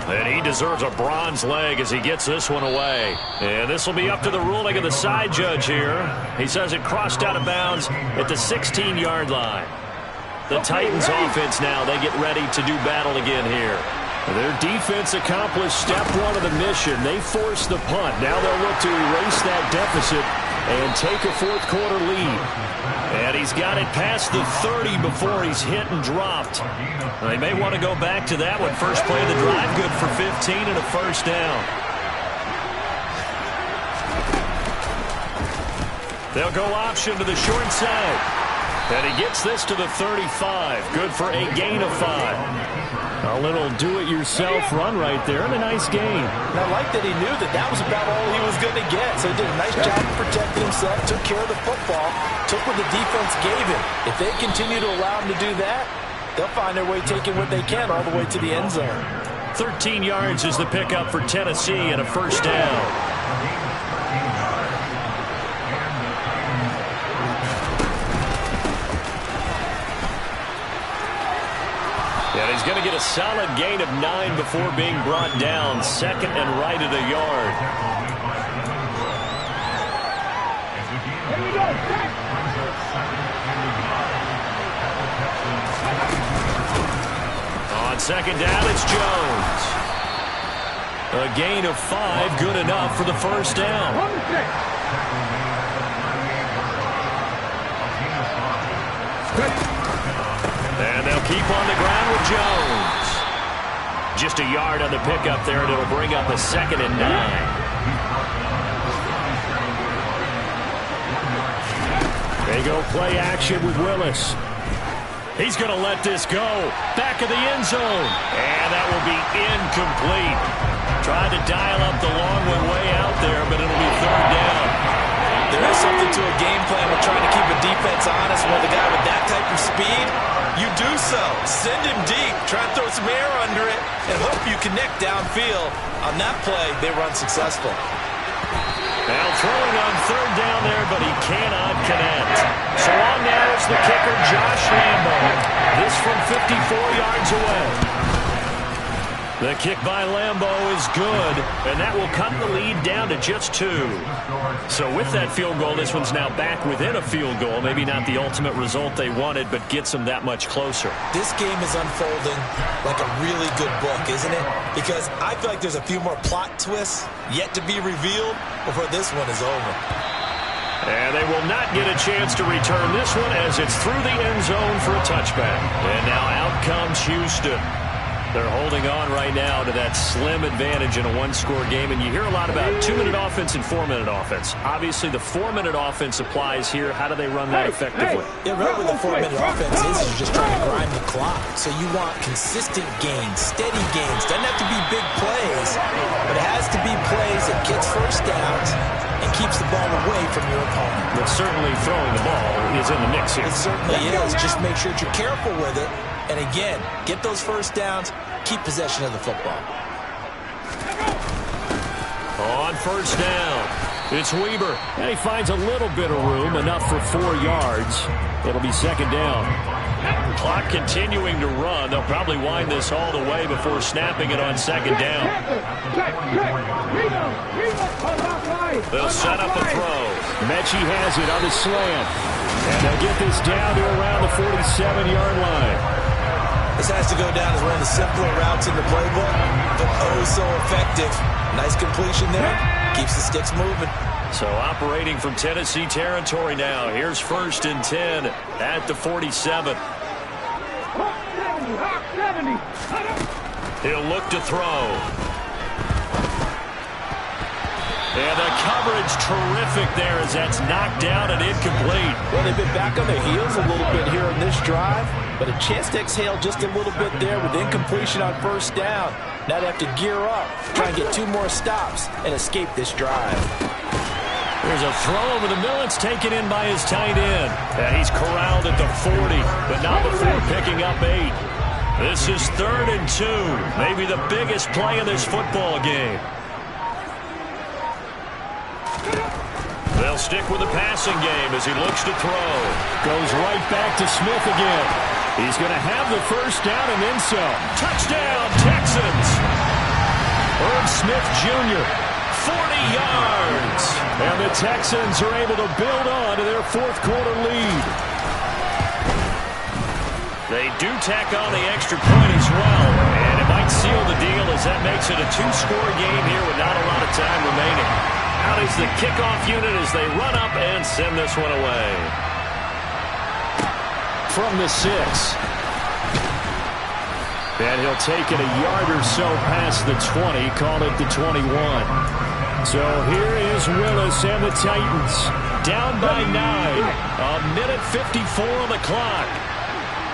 Speaker 3: And he deserves a bronze leg as he gets this one away. And this will be up to the ruling of the side judge here. He says it crossed out of bounds at the 16-yard line. The Titans offense now, they get ready to do battle again here. Their defense accomplished step 1 of the mission. They forced the punt. Now they'll look to erase that deficit and take a 4th quarter lead. And he's got it past the 30 before he's hit and dropped. They may want to go back to that one. First play of the drive, good for 15 and a first down. They'll go option to the short side. And he gets this to the 35. Good for a gain of 5. A little do-it-yourself run right there, and a nice game.
Speaker 4: And I like that he knew that was about all he was going to get. So he did a nice job of protecting himself, took care of the football, took what the defense gave him. If they continue to allow him to do that, they'll find their way taking what they can all the way to the end zone.
Speaker 3: 13 yards is the pickup for Tennessee and a first down. And he's going to get a solid gain of 9 before being brought down. 2nd and right at a yard. On 2nd down, it's Jones. A gain of 5, good enough for the first down. And they'll keep on the ground with Jones. Just a yard on the pickup there, and it'll bring up a 2nd and 9. They go play action with Willis. He's going to let this go. Back of the end zone. And that will be incomplete. Tried to dial up the long one way out there, but it'll be 3rd down.
Speaker 4: There is something to a game plan with trying to keep a defense honest with a guy with that type of speed. You do so. Send him deep. Try to throw some air under it and hope you connect downfield. On that play, they run successful.
Speaker 3: Now throwing on 3rd down there, but he cannot connect. So on now is the kicker, Josh Lambo. This from 54 yards away. The kick by Lambo is good, and that will cut the lead down to just 2. So with that field goal, this one's now back within a field goal. Maybe not the ultimate result they wanted, but gets them that much closer.
Speaker 4: This game is unfolding like a really good book, isn't it? Because I feel like there's a few more plot twists yet to be revealed before this one is over.
Speaker 3: And they will not get a chance to return this one as it's through the end zone for a touchback. And now out comes Houston. They're holding on right now to that slim advantage in a 1-score game. And you hear a lot about 2-minute offense and 4-minute offense. Obviously, the 4-minute offense applies here. How do they run that effectively?
Speaker 4: Yeah, really what the 4-minute offense is you're just trying to grind the clock. So you want consistent gains, steady gains. Doesn't have to be big plays, but it has to be plays that gets first downs and keeps the ball away from your opponent.
Speaker 3: But certainly throwing the ball is in the mix here.
Speaker 4: It certainly is. Just make sure that you're careful with it. And again, get those first downs, keep possession of the football.
Speaker 3: On first down, it's Weber. And he finds a little bit of room, enough for 4 yards. It'll be 2nd down. Clock continuing to run. They'll probably wind this all the way before snapping it on 2nd down. They'll set up a throw. Mechie has it on the slant. And they'll get this down to around the 47-yard line.
Speaker 4: The This has to go down as one of the simpler routes in the playbook, but oh so effective. Nice completion there. Keeps the sticks moving.
Speaker 3: So operating from Tennessee territory now. Here's 1st and 10 at the 47. He'll look to throw. And the coverage terrific there as that's knocked down and incomplete.
Speaker 4: Well, they've been back on their heels a little bit here in this drive, but a chance to exhale just a little bit there with incompletion on 1st down. Now they have to gear up, try and get 2 more stops and escape this drive.
Speaker 3: There's a throw over the middle. It's taken in by his tight end. And he's corralled at the 40, but not before picking up 8. This is 3rd and 2, maybe the biggest play in this football game. They'll stick with the passing game as he looks to throw. Goes right back to Smith again. He's going to have the 1st down and then some. Touchdown, Texans! Irv Smith Jr., 40 yards. And the Texans are able to build on to their 4th quarter lead. They do tack on the extra point as well. And it might seal the deal as that makes it a 2-score game here with not a lot of time remaining. Out is the kickoff unit as they run up and send this one away. From the 6. And he'll take it a yard or so past the 20, call it the 21. So here is Willis and the Titans. Down by 9. A minute 54 on the clock.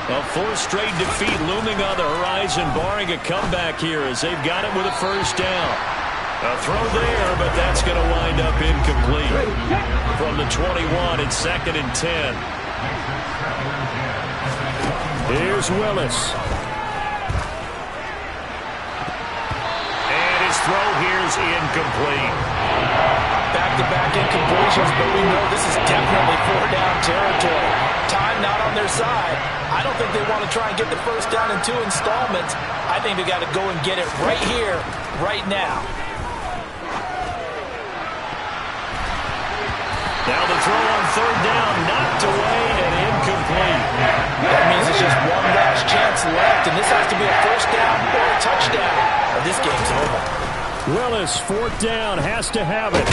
Speaker 3: A 4th straight defeat looming on the horizon, barring a comeback here as they've got it with a 1st down. A throw there, but that's going to wind up incomplete. From the 21, it's 2nd and 10. Here's Willis. And his throw here's incomplete.
Speaker 4: Back-to-back incompletions, but we know this is definitely 4-down territory. Time not on their side. I don't think they want to try and get the 1st down in 2 installments. I think they got to go and get it right here, right now.
Speaker 3: Now the throw on 3rd down, knocked away and incomplete.
Speaker 4: That means it's just one last chance left, and this has to be a 1st down or a touchdown, or this game's over.
Speaker 3: Willis, 4th down, has to have it.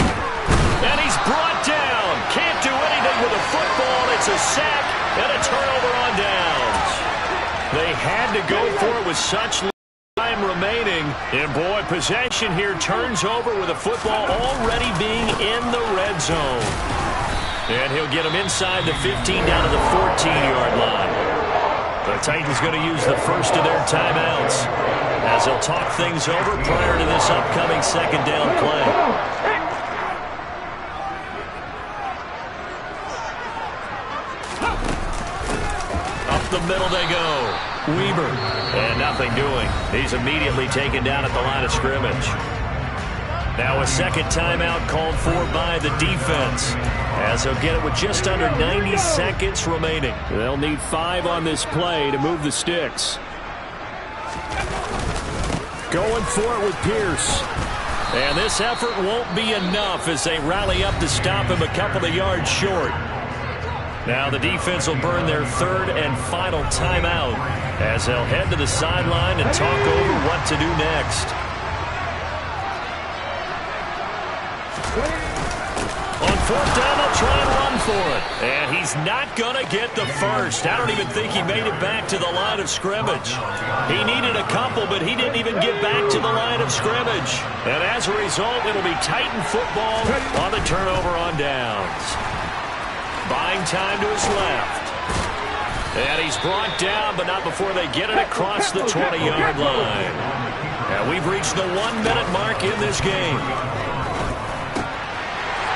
Speaker 3: And he's brought down. Can't do anything with the football. It's a sack and a turnover on downs. They had to go for it with such time remaining. And boy, possession here turns over with the football already being in the red zone. And he'll get him inside the 15 down to the 14-yard line. The Titans going to use the 1st of their timeouts as they'll talk things over prior to this upcoming 2nd down play. Up the middle they go. Weber. And nothing doing. He's immediately taken down at the line of scrimmage. Now a 2nd timeout called for by the defense, as they'll get it with just under 90 seconds remaining. They'll need 5 on this play to move the sticks. Going for it with Pierce. And this effort won't be enough as they rally up to stop him a couple of yards short. Now the defense will burn their 3rd and final timeout as they'll head to the sideline and talk over what to do next. On 4th down, they'll try and run for it. And he's not going to get the 1st. I don't even think he made it back to the line of scrimmage. He needed a couple, but he didn't even get back to the line of scrimmage. And as a result, it'll be Titan football on the turnover on downs. Buying time to his left. And he's brought down, but not before they get it across the 20-yard line. And we've reached the 1-minute mark in this game.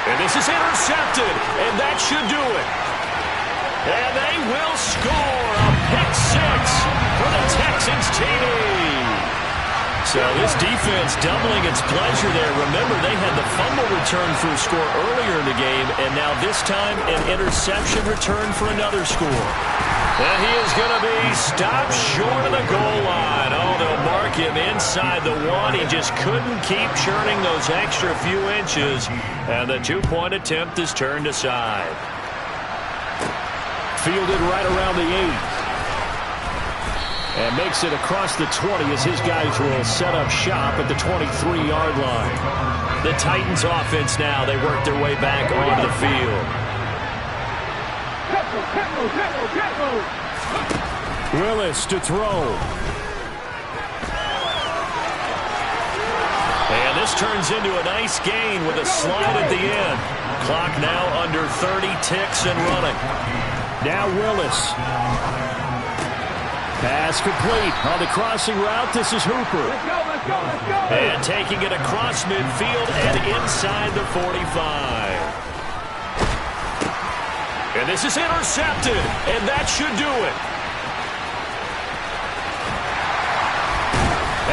Speaker 3: And this is intercepted, and that should do it. And they will score a pick 6 for the Texans TD. So this defense doubling its pleasure there. Remember, they had the fumble return for a score earlier in the game, and now this time an interception return for another score. And he is going to be stopped short of the goal line. Oh, they'll mark him inside the 1. He just couldn't keep churning those extra few inches, and the 2-point attempt is turned aside. Fielded right around the 8. And makes it across the 20 as his guys will set up shop at the 23-yard line. The Titans offense now, they work their way back onto the field. Willis to throw. And this turns into a nice gain with a slide at the end. Clock now under 30 ticks and running. Now Willis. Pass complete on the crossing route. This is Hooper.
Speaker 6: Let's go.
Speaker 3: And taking it across midfield and inside the 45. And this is intercepted, and that should do it.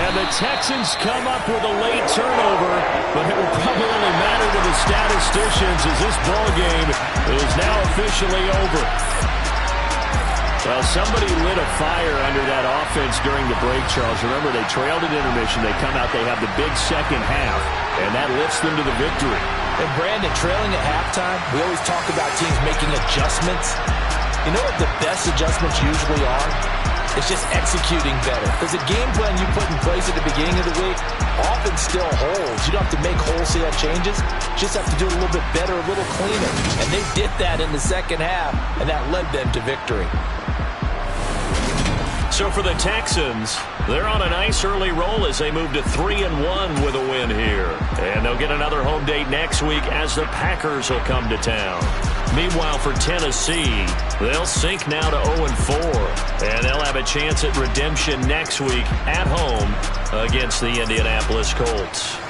Speaker 3: And the Texans come up with a late turnover, but it will probably only matter to the statisticians as this ball game is now officially over. Well, somebody lit a fire under that offense during the break, Charles. Remember, they trailed at intermission. They come out, they have the big second half, and that lifts them to the victory.
Speaker 4: And Brandon, trailing at halftime, we always talk about teams making adjustments. You know what the best adjustments usually are? It's just executing better. Because the game plan you put in place at the beginning of the week often still holds. You don't have to make wholesale changes. You just have to do it a little bit better, a little cleaner. And they did that in the second half, and that led them to victory.
Speaker 3: So for the Texans, they're on a nice early roll as they move to 3-1 with a win here. And they'll get another home date next week as the Packers will come to town. Meanwhile, for Tennessee, they'll sink now to 0-4. And they'll have a chance at redemption next week at home against the Indianapolis Colts.